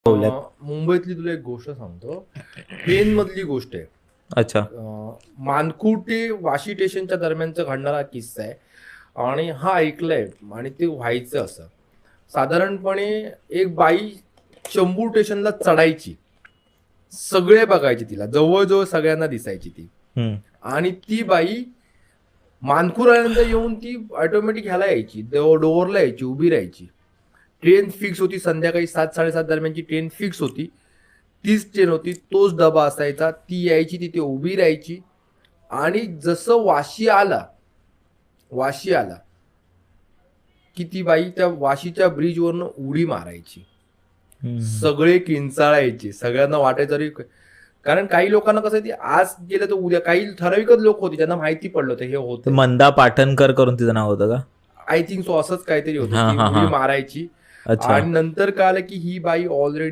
मुंबईतली तुला एक गोष्ट सांगतो. ट्रेन मधली गोष्ट आहे. अच्छा. मानखुर्द ते वाशी स्टेशनच्या दरम्यानचा घडणारा किस्सा आहे आणि हा ऐकलाय आणि ते व्हायचं असं. साधारणपणे एक बाई शंभू स्टेशनला चढायची, सगळे बघायचे तिला, जवळजवळ सगळ्यांना दिसायची ती. आणि ती बाई मानखुर्द आल्यानंतर येऊन ती ऑटोमॅटिक ह्याला यायची, डोअरला यायची, उभी राहायची. ट्रेन फिक्स होती, संध्याकाळी 7-7:30 दरम्यानची ट्रेन फिक्स होती. तीच ट्रेन होती, तोच डबा असायचा. ती यायची, तिथे उभी राहायची आणि जसं वाशी आला की ती बाई त्या वाशीच्या ब्रिजवरनं उडी मारायची. सगळे किंचाळायचे, सगळ्यांना वाटायचं अरे, कारण काही लोकांना कसं आहे, आज गेलं तर उद्या, काही ठराविकच लोक होते ज्यांना माहिती पडलं होतं हे होतं. मंदा पाटणकर करून तिचं नाव होतं का? आय थिंक सो असंच काहीतरी होतं. ती उडी मारायची आणि नंतर कळालं की ही बाई ऑलरेडी